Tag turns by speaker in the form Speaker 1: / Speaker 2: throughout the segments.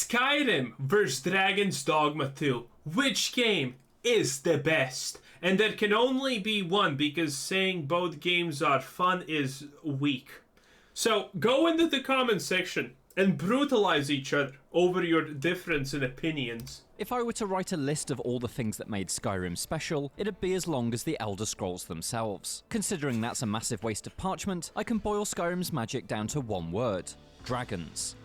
Speaker 1: Skyrim vs. Dragon's Dogma 2. Which game is the best? And there can only be one, because saying both games are fun is weak. So go into the comment section and brutalize each other over your difference in opinions.
Speaker 2: If I were to write a list of all the things that made Skyrim special, it'd be as long as the Elder Scrolls themselves. Considering that's a massive waste of parchment, I can boil Skyrim's magic down to one word: dragons.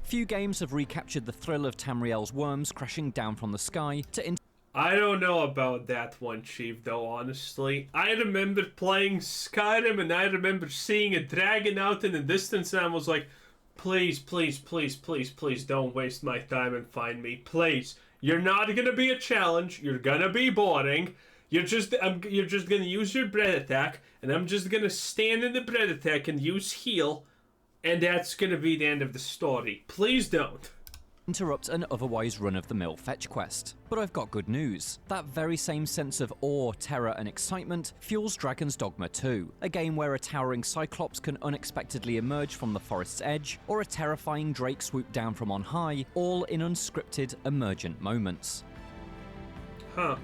Speaker 2: Few games have recaptured the thrill of Tamriel's worms crashing down from the sky to
Speaker 1: I don't know about that one, Chief, though, honestly. I remember playing Skyrim, and I remember seeing a dragon out in the distance, and I was like, please, please, please, please, please don't waste my time and find me. Please. You're not gonna be a challenge. You're gonna be boring. You're just gonna use your bread attack, and I'm just gonna stand in the bread attack and use heal, and that's gonna be the end of the story. Please don't
Speaker 2: interrupt an otherwise run-of-the-mill fetch quest. But I've got good news. That very same sense of awe, terror and excitement fuels Dragon's Dogma 2, a game where a towering cyclops can unexpectedly emerge from the forest's edge, or a terrifying drake swoop down from on high, all in unscripted, emergent moments.
Speaker 1: Huh.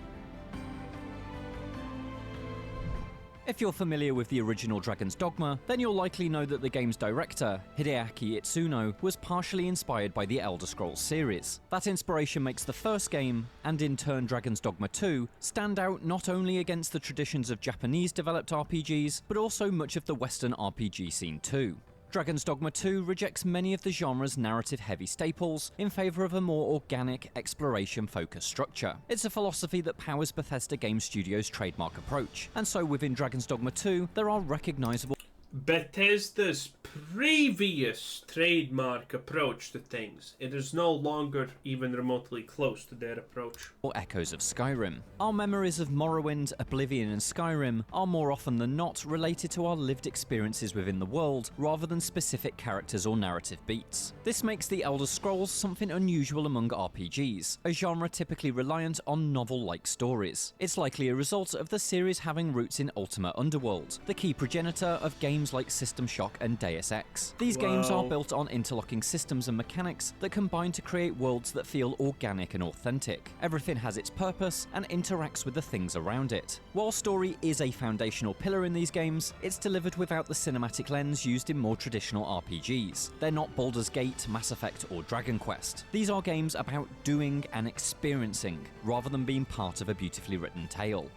Speaker 2: If you're familiar with the original Dragon's Dogma, then you'll likely know that the game's director, Hideaki Itsuno, was partially inspired by the Elder Scrolls series. That inspiration makes the first game, and in turn Dragon's Dogma 2, stand out not only against the traditions of Japanese-developed RPGs, but also much of the Western RPG scene too. Dragon's Dogma 2 rejects many of the genre's narrative-heavy staples in favour of a more organic, exploration-focused structure. It's a philosophy that powers Bethesda Game Studios' trademark approach, and so within Dragon's Dogma 2, there are recognisable
Speaker 1: Bethesda's previous trademark approach to things. It is no longer even remotely close to their approach.
Speaker 2: Echoes of Skyrim. Our memories of Morrowind, Oblivion and Skyrim are more often than not related to our lived experiences within the world, rather than specific characters or narrative beats. This makes the Elder Scrolls something unusual among RPGs, a genre typically reliant on novel-like stories. It's likely a result of the series having roots in Ultima Underworld, the key progenitor of games like System Shock and Deus Ex. These games are built on interlocking systems and mechanics that combine to create worlds that feel organic and authentic. Everything has its purpose and interacts with the things around it. While story is a foundational pillar in these games, it's delivered without the cinematic lens used in more traditional RPGs. They're not Baldur's Gate, Mass Effect or Dragon Quest. These are games about doing and experiencing, rather than being part of a beautifully written tale.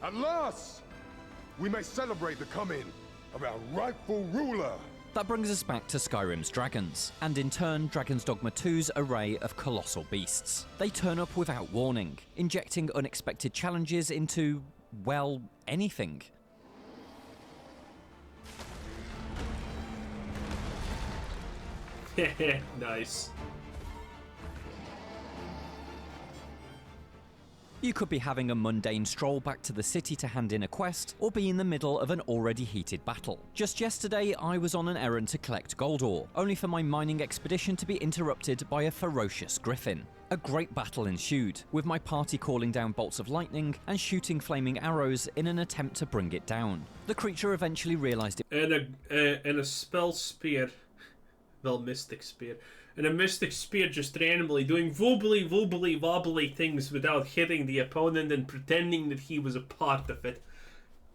Speaker 3: At last, we may celebrate the coming of our rightful ruler.
Speaker 2: That brings us back to Skyrim's dragons, and in turn Dragon's Dogma 2's array of colossal beasts. They turn up without warning, injecting unexpected challenges into, well, anything.
Speaker 1: Nice.
Speaker 2: You could be having a mundane stroll back to the city to hand in a quest, or be in the middle of an already heated battle. Just yesterday, I was on an errand to collect gold ore, only for my mining expedition to be interrupted by a ferocious griffin. A great battle ensued, with my party calling down bolts of lightning and shooting flaming arrows in an attempt to bring it down. The creature eventually realised it
Speaker 1: And a spell spear. Well, mystic spear. And a mystic spear just randomly doing wobbly things without hitting the opponent and pretending that he was a part of it.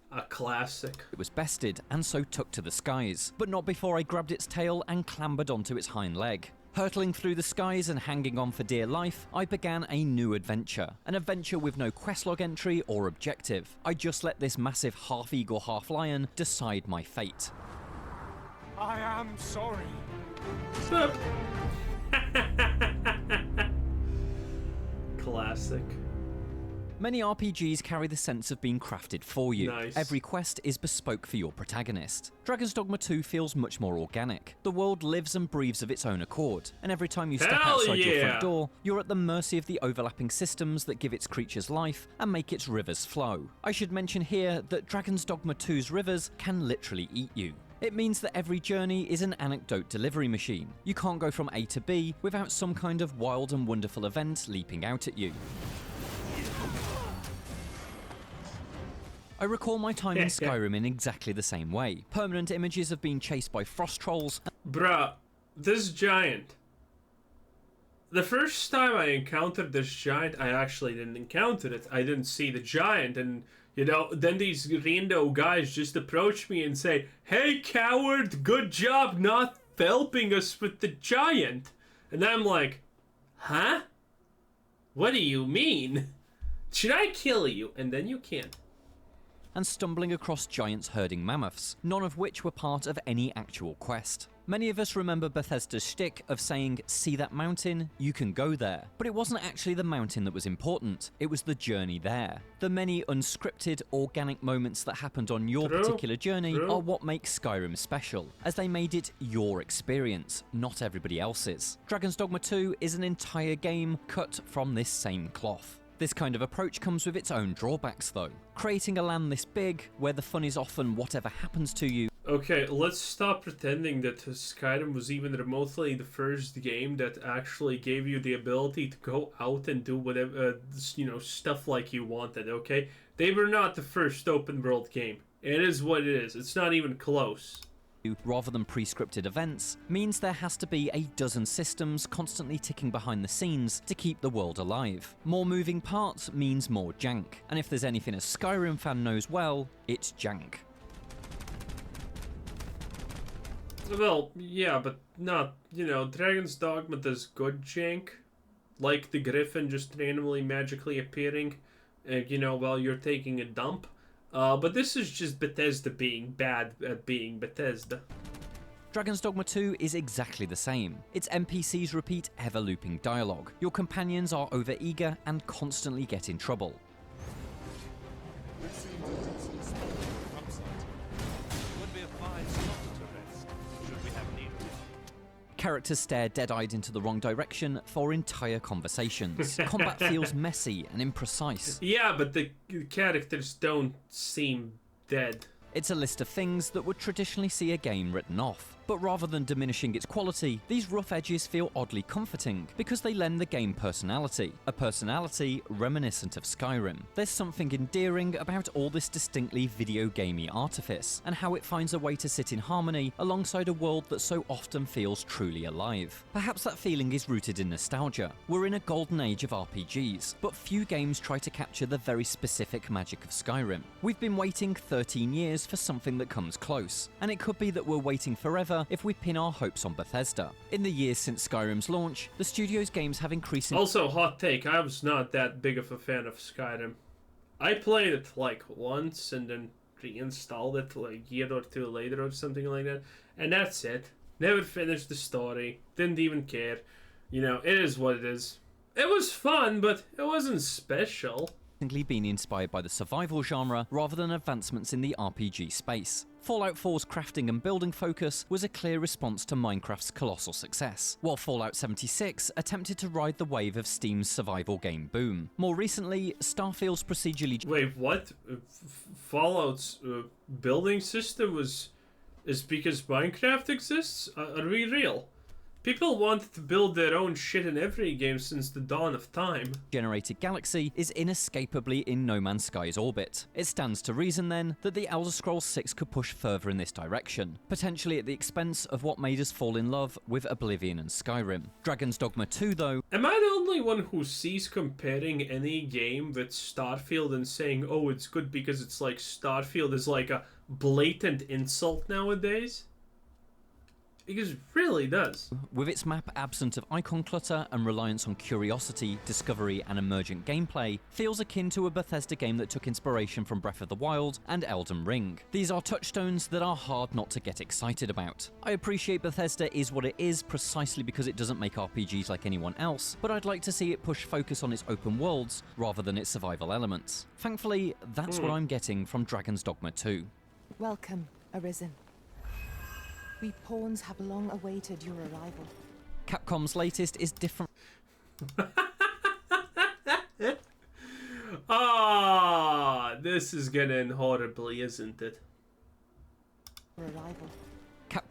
Speaker 1: A classic.
Speaker 2: It was bested and so took to the skies, but not before I grabbed its tail and clambered onto its hind leg. Hurtling through the skies and hanging on for dear life, I began a new adventure. An adventure with no questlog entry or objective. I just let this massive half-eagle, half-lion decide my fate.
Speaker 3: I am sorry.
Speaker 1: Classic.
Speaker 2: Many RPGs carry the sense of being crafted for you.
Speaker 1: Nice.
Speaker 2: Every quest is bespoke for your protagonist. Dragon's Dogma 2 feels much more organic. The world lives and breathes of its own accord, and every time you step outside your front door, you're at the mercy of the overlapping systems that give its creatures life and make its rivers flow. I should mention here that Dragon's Dogma 2's rivers can literally eat you. It means that every journey is an anecdote delivery machine. You can't go from A to B without some kind of wild and wonderful event leaping out at you. I recall my time in Skyrim in exactly the same way. Permanent images of being chased by frost trolls.
Speaker 1: Bruh, this giant. The first time I encountered this giant, I actually didn't encounter it. I didn't see the giant, and you know, then these rando guys just approach me and say, "Hey, coward, good job not helping us with the giant." And I'm like, huh? What do you mean? Should I kill you? And then you can't.
Speaker 2: And stumbling across giants herding mammoths, none of which were part of any actual quest. Many of us remember Bethesda's shtick of saying, "See that mountain? You can go there." But it wasn't actually the mountain that was important, it was the journey there. The many unscripted, organic moments that happened on your particular journey are what makes Skyrim special, as they made it your experience, not everybody else's. Dragon's Dogma 2 is an entire game cut from this same cloth. This kind of approach comes with its own drawbacks though. Creating a land this big, where the fun is often whatever happens to you.
Speaker 1: Okay, let's stop pretending that Skyrim was even remotely the first game that actually gave you the ability to go out and do whatever, you know, stuff like you wanted, okay? They were not the first open world game. It is what it is. It's not even close.
Speaker 2: Rather than pre-scripted events, means there has to be a dozen systems constantly ticking behind the scenes to keep the world alive. More moving parts means more jank, and if there's anything a Skyrim fan knows well, it's jank.
Speaker 1: Well, yeah, but not, you know, Dragon's Dogma does good jank, like the griffin just randomly magically appearing, you know, while you're taking a dump. But this is just Bethesda being bad at being Bethesda.
Speaker 2: Dragon's Dogma 2 is exactly the same. Its NPCs repeat ever-looping dialogue. Your companions are over-eager and constantly get in trouble. Characters stare dead-eyed into the wrong direction for entire conversations. Combat feels messy and imprecise.
Speaker 1: Yeah, but the characters don't seem dead.
Speaker 2: It's a list of things that would traditionally see a game written off. But rather than diminishing its quality, these rough edges feel oddly comforting because they lend the game personality, a personality reminiscent of Skyrim. There's something endearing about all this distinctly video gamey artifice, and how it finds a way to sit in harmony alongside a world that so often feels truly alive. Perhaps that feeling is rooted in nostalgia. We're in a golden age of RPGs, but few games try to capture the very specific magic of Skyrim. We've been waiting 13 years for something that comes close, and it could be that we're waiting forever if we pin our hopes on Bethesda. In the years since Skyrim's launch, the studio's games have increasingly...
Speaker 1: Also, hot take, I was not that big of a fan of Skyrim. I played it like once and then reinstalled it like a year or two later or something like that, and that's it. Never finished the story, didn't even care. You know, it is what it is. It was fun, but it wasn't special.
Speaker 2: Been inspired by the survival genre rather than advancements in the RPG space. Fallout 4's crafting and building focus was a clear response to Minecraft's colossal success, while Fallout 76 attempted to ride the wave of Steam's survival game boom. More recently, Starfield's procedurally...
Speaker 1: Wait, what? Fallout's building system is because Minecraft exists? Are we real? People wanted to build their own shit in every game since the dawn of time.
Speaker 2: Generated galaxy is inescapably in No Man's Sky's orbit. It stands to reason then that the Elder Scrolls 6 could push further in this direction, potentially at the expense of what made us fall in love with Oblivion and Skyrim. Dragon's Dogma 2 though...
Speaker 1: Am I the only one who sees comparing any game with Starfield and saying, oh, it's good because it's like Starfield is like a blatant insult nowadays? Because it really does.
Speaker 2: With its map absent of icon clutter and reliance on curiosity, discovery and emergent gameplay, feels akin to a Bethesda game that took inspiration from Breath of the Wild and Elden Ring. These are touchstones that are hard not to get excited about. I appreciate Bethesda is what it is precisely because it doesn't make RPGs like anyone else, but I'd like to see it push focus on its open worlds rather than its survival elements. Thankfully, that's what I'm getting from Dragon's Dogma 2.
Speaker 4: Welcome, Arisen. We pawns have long awaited your arrival.
Speaker 2: Capcom's latest is different.
Speaker 1: This is gonna end horribly, isn't it?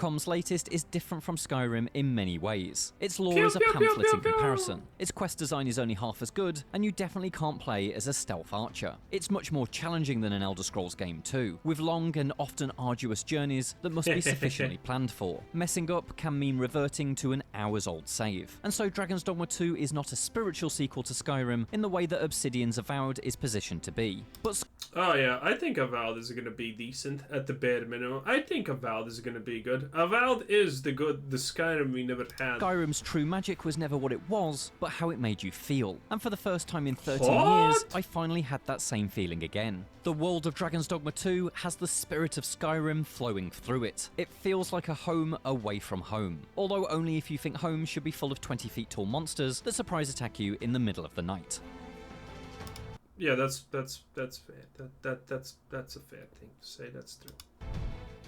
Speaker 2: Capcom's latest is different from Skyrim in many ways. Its lore is a pamphlet in comparison. Its quest design is only half as good, and you definitely can't play as a stealth archer. It's much more challenging than an Elder Scrolls game too, with long and often arduous journeys that must be sufficiently planned for. Messing up can mean reverting to an hours-old save. And so Dragon's Dogma 2 is not a spiritual sequel to Skyrim in the way that Obsidian's Avowed is positioned to be. But
Speaker 1: oh yeah, I think Avowed is going to be decent at the bare minimum. I think Avowed is going to be good. Avowed is the Skyrim we never had.
Speaker 2: Skyrim's true magic was never what it was, but how it made you feel. And for the first time in 13
Speaker 1: What?
Speaker 2: years, I finally had that same feeling again. The world of Dragon's Dogma 2 has the spirit of Skyrim flowing through it. It feels like a home away from home. Although only if you think home should be full of 20 feet tall monsters that surprise attack you in the middle of the night.
Speaker 1: Yeah, that's fair. That's a fair thing to say. That's true.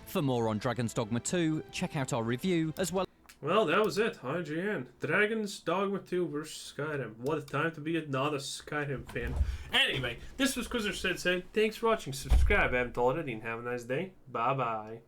Speaker 2: For more on Dragon's Dogma 2, check out our review as well.
Speaker 1: Well, that was it. IGN. Dragon's Dogma 2 vs. Skyrim. What a time to be not a Skyrim fan. Anyway, this was Quizzer Said. Thanks for watching. Subscribe if you haven't already, and have a nice day. Bye-bye.